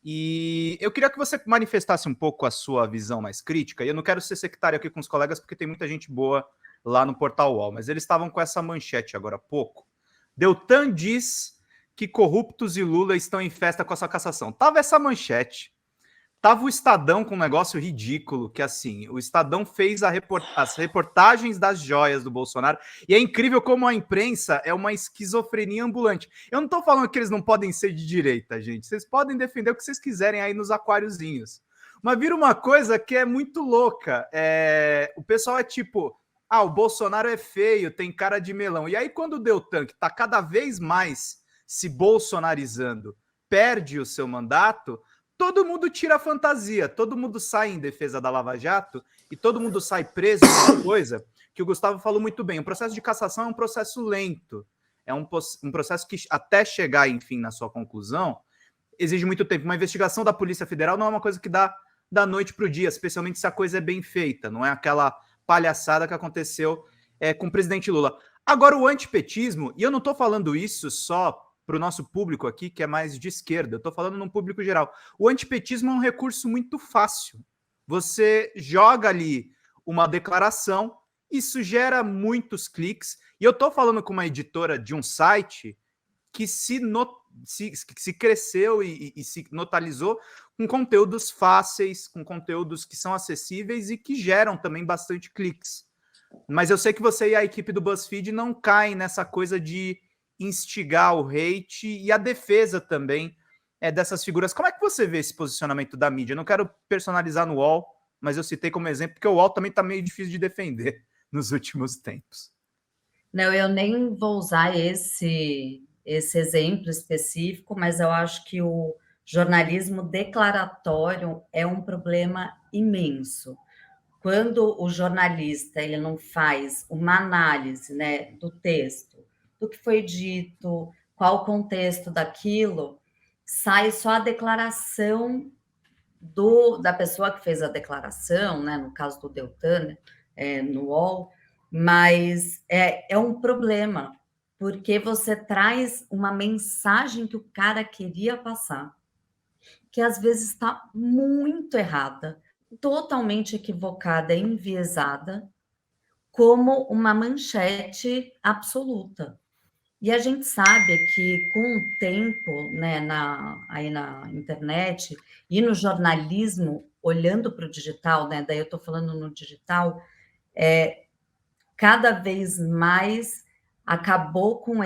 E eu queria que você manifestasse um pouco a sua visão mais crítica, e eu não quero ser sectário aqui com os colegas, porque tem muita gente boa lá no Portal UOL, mas eles estavam com essa manchete agora há pouco. Deltan diz que corruptos e Lula estão em festa com a sua cassação. Tava essa manchete. Tava o Estadão com um negócio ridículo, que assim, o Estadão fez as reportagens das joias do Bolsonaro, e é incrível como a imprensa é uma esquizofrenia ambulante. Eu não tô falando que eles não podem ser de direita, gente. Vocês podem defender o que vocês quiserem aí nos aquáriozinhos. Mas vira uma coisa que é muito louca. O pessoal é tipo, o Bolsonaro é feio, tem cara de melão. E aí quando o Deltan, que tá cada vez mais se bolsonarizando, perde o seu mandato, todo mundo tira a fantasia, todo mundo sai em defesa da Lava Jato e todo mundo sai preso numa coisa que o Gustavo falou muito bem. O processo de cassação é um processo lento, é um processo que até chegar, enfim, na sua conclusão, exige muito tempo. Uma investigação da Polícia Federal não é uma coisa que dá da noite para o dia, especialmente se a coisa é bem feita, não é aquela palhaçada que aconteceu com o presidente Lula. Agora, o antipetismo, e eu não estou falando isso só para o nosso público aqui, que é mais de esquerda, eu estou falando num público geral. O antipetismo é um recurso muito fácil. Você joga ali uma declaração, isso gera muitos cliques, e eu estou falando com uma editora de um site que se cresceu e se notalizou com conteúdos fáceis, com conteúdos que são acessíveis e que geram também bastante cliques. Mas eu sei que você e a equipe do BuzzFeed não caem nessa coisa de instigar o hate e a defesa também dessas figuras. Como é que você vê esse posicionamento da mídia? Eu não quero personalizar no UOL, mas eu citei como exemplo, porque o UOL também está meio difícil de defender nos últimos tempos. Não, eu nem vou usar esse exemplo específico, mas eu acho que o jornalismo declaratório é um problema imenso. Quando o jornalista ele não faz uma análise, né, do texto, do que foi dito, qual o contexto daquilo, sai só a declaração da pessoa que fez a declaração, né, no caso do Deltan, no UOL, mas é um problema, porque você traz uma mensagem que o cara queria passar, que às vezes está muito errada, totalmente equivocada, enviesada, como uma manchete absoluta. E a gente sabe que com o tempo, né, aí na internet e no jornalismo, olhando para o digital, né, daí eu estou falando no digital, cada vez mais acabou com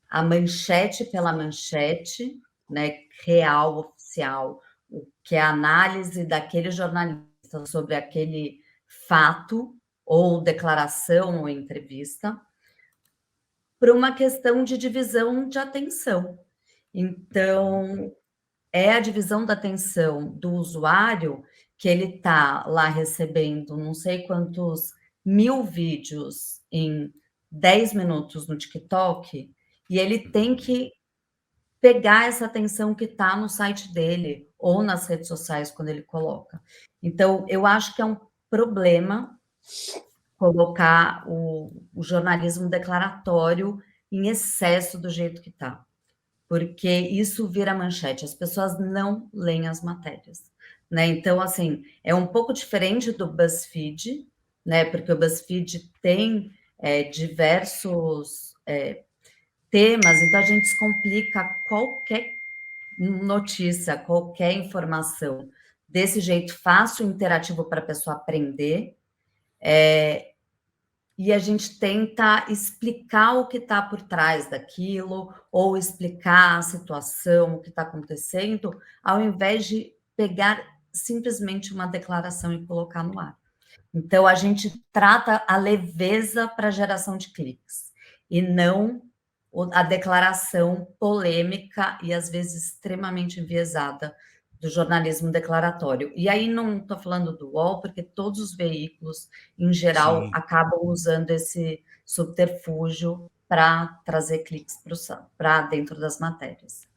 a manchete pela manchete, né, real, oficial, o que é a análise daquele jornalista sobre aquele fato, ou declaração, ou entrevista, para uma questão de divisão de atenção. Então, é a divisão da atenção do usuário, que ele está lá recebendo não sei quantos 1000 vídeos em 10 minutos no TikTok, e ele tem que pegar essa atenção que está no site dele ou nas redes sociais quando ele coloca. Então, eu acho que é um problema colocar o jornalismo declaratório em excesso do jeito que está, porque isso vira manchete, as pessoas não leem as matérias, né? Então, assim, é um pouco diferente do BuzzFeed, né? Porque o BuzzFeed tem diversos temas, então a gente descomplica qualquer notícia, qualquer informação desse jeito fácil, interativo para a pessoa aprender, e a gente tenta explicar o que está por trás daquilo, ou explicar a situação, o que está acontecendo, ao invés de pegar simplesmente uma declaração e colocar no ar. Então, a gente trata a leveza para a geração de cliques, e não a declaração polêmica e, às vezes, extremamente enviesada do jornalismo declaratório. E aí não estou falando do UOL, porque todos os veículos, em geral, Sim. acabam usando esse subterfúgio para trazer cliques para dentro das matérias.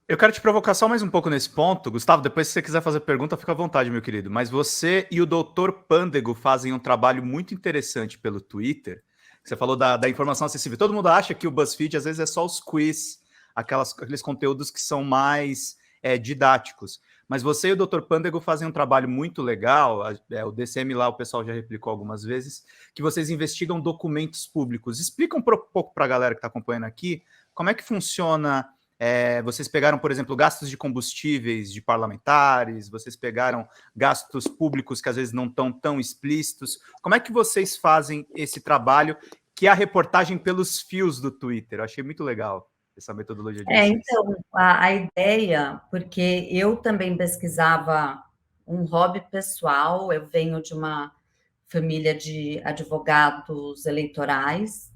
Eu quero te provocar só mais um pouco nesse ponto. Gustavo, depois se você quiser fazer pergunta, fica à vontade, meu querido. Mas você e o Dr. Pândego fazem um trabalho muito interessante pelo Twitter. Você falou da informação acessível. Todo mundo acha que o BuzzFeed, às vezes, é só os quiz, aqueles conteúdos que são mais didáticos. Mas você e o Dr. Pândego fazem um trabalho muito legal, o DCM lá o pessoal já replicou algumas vezes, que vocês investigam documentos públicos. Explica um pouco para a galera que está acompanhando aqui, como é que funciona. Vocês pegaram, por exemplo, gastos de combustíveis de parlamentares, vocês pegaram gastos públicos que às vezes não estão tão explícitos. Como é que vocês fazem esse trabalho, que é a reportagem pelos fios do Twitter? Eu achei muito legal essa metodologia de vocês. Então, a ideia, porque eu também pesquisava um hobby pessoal, eu venho de uma família de advogados eleitorais,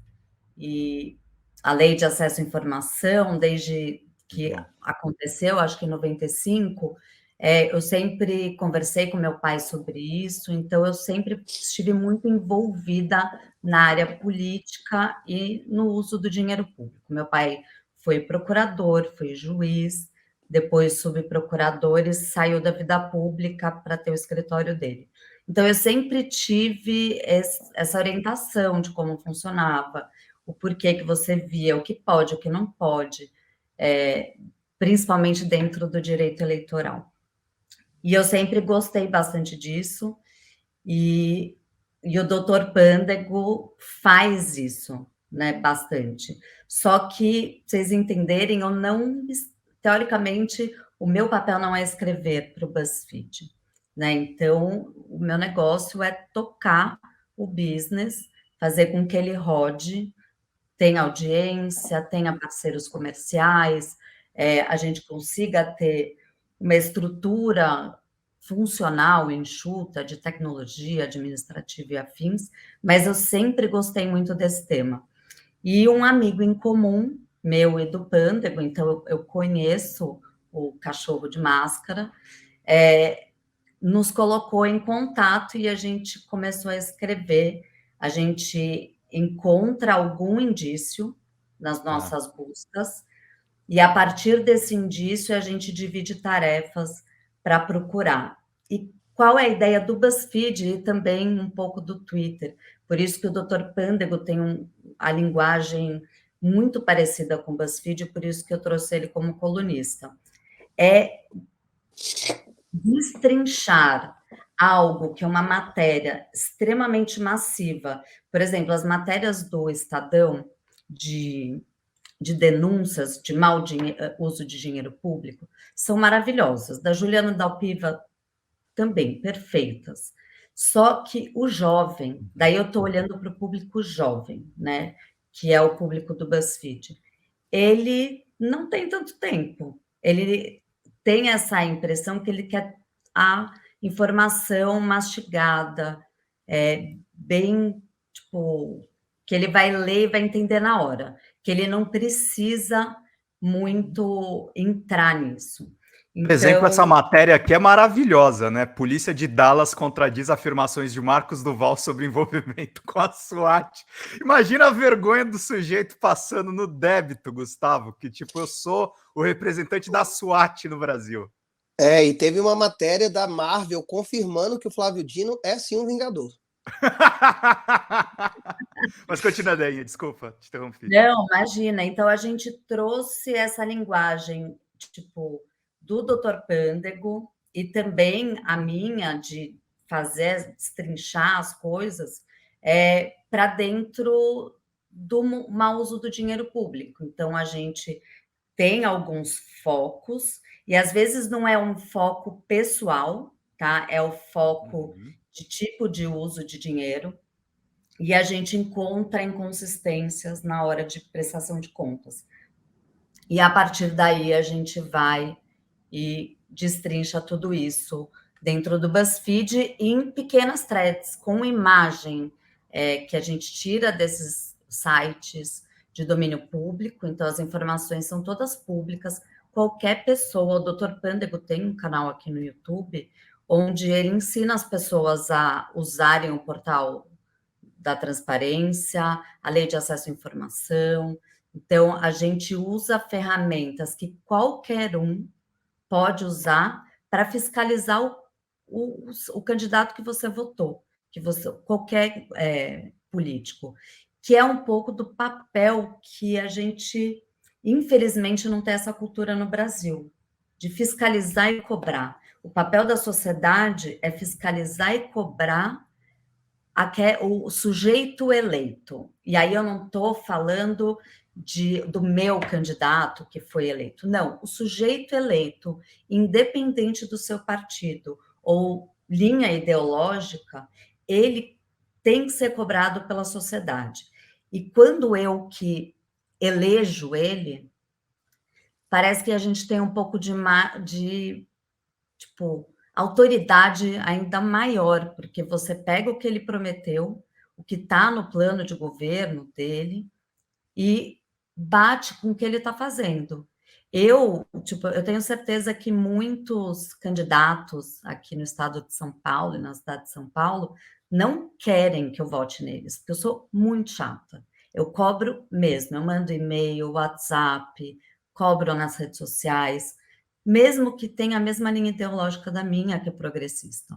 e a lei de acesso à informação, desde que aconteceu, acho que em 95, eu sempre conversei com meu pai sobre isso, então eu sempre estive muito envolvida na área política e no uso do dinheiro público. Meu pai foi procurador, foi juiz, depois subprocurador e saiu da vida pública para ter o escritório dele. Então, eu sempre tive essa orientação de como funcionava, o porquê que você via, o que pode, o que não pode, principalmente dentro do direito eleitoral. E eu sempre gostei bastante disso, e o doutor Pândego faz isso, né, bastante. Só que, pra vocês entenderem, eu não, teoricamente, o meu papel não é escrever para o BuzzFeed, né? Então, o meu negócio é tocar o business, fazer com que ele rode, tenha audiência, tenha parceiros comerciais, a gente consiga ter uma estrutura funcional, enxuta, de tecnologia, administrativa e afins, mas eu sempre gostei muito desse tema. E um amigo em comum, meu e do Pândego, então eu conheço o Cachorro de Máscara, nos colocou em contato e a gente começou a escrever. A gente encontra algum indício nas nossas buscas, e a partir desse indício a gente divide tarefas para procurar. E qual é a ideia do BuzzFeed e também um pouco do Twitter? Por isso que o Dr. Pândego tem a linguagem muito parecida com o BuzzFeed, por isso que eu trouxe ele como colunista. É destrinchar algo que é uma matéria extremamente massiva. Por exemplo, as matérias do Estadão de denúncias de mau uso de dinheiro público são maravilhosas. Da Juliana Dalpiva também, perfeitas. Só que o jovem, daí eu estou olhando para o público jovem, né? Que é o público do BuzzFeed. Ele não tem tanto tempo. Ele tem essa impressão que ele quer a informação mastigada, bem, tipo, que ele vai ler e vai entender na hora, que ele não precisa muito entrar nisso. Por exemplo, essa Então, matéria aqui é maravilhosa, né? Polícia de Dallas contradiz afirmações de Marcos Duval sobre envolvimento com a SWAT. Imagina a vergonha do sujeito passando no débito, Gustavo, que tipo, eu sou o representante da SWAT no Brasil. E teve uma matéria da Marvel confirmando que o Flávio Dino é sim um Vingador. Mas continua daí, desculpa, te interrompi. Não, imagina. Então, a gente trouxe essa linguagem, tipo, do Dr. Pândego e também a minha de fazer, destrinchar as coisas para dentro do mau uso do dinheiro público. Então, a gente tem alguns focos, e às vezes não é um foco pessoal, tá? É o foco de tipo de uso de dinheiro, e a gente encontra inconsistências na hora de prestação de contas. E a partir daí a gente vai e destrincha tudo isso dentro do BuzzFeed em pequenas threads, com imagem que a gente tira desses sites de domínio público, então as informações são todas públicas, qualquer pessoa, o Dr. Pândego tem um canal aqui no YouTube, onde ele ensina as pessoas a usarem o portal da transparência, a lei de acesso à informação. Então, a gente usa ferramentas que qualquer um pode usar para fiscalizar o candidato que você votou, qualquer político, que é um pouco do papel que a gente, infelizmente, não tem essa cultura no Brasil, de fiscalizar e cobrar. O papel da sociedade é fiscalizar e cobrar o sujeito eleito. E aí eu não estou falando do meu candidato que foi eleito. Não, o sujeito eleito, independente do seu partido ou linha ideológica, ele tem que ser cobrado pela sociedade. E quando eu que elejo ele, parece que a gente tem um pouco de tipo, autoridade ainda maior, porque você pega o que ele prometeu, o que está no plano de governo dele, e bate com o que ele está fazendo. Eu tenho certeza que muitos candidatos aqui no estado de São Paulo e na cidade de São Paulo não querem que eu vote neles, porque eu sou muito chata. Eu cobro mesmo, eu mando e-mail, WhatsApp, cobro nas redes sociais, mesmo que tenha a mesma linha ideológica da minha, que é progressista.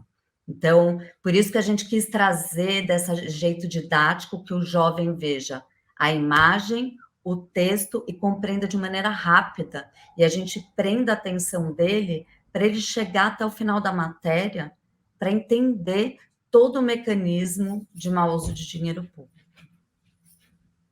Então, por isso que a gente quis trazer desse jeito didático que o jovem veja a imagem, o texto e compreenda de maneira rápida, e a gente prenda a atenção dele para ele chegar até o final da matéria, para entender todo o mecanismo de mau uso de dinheiro público.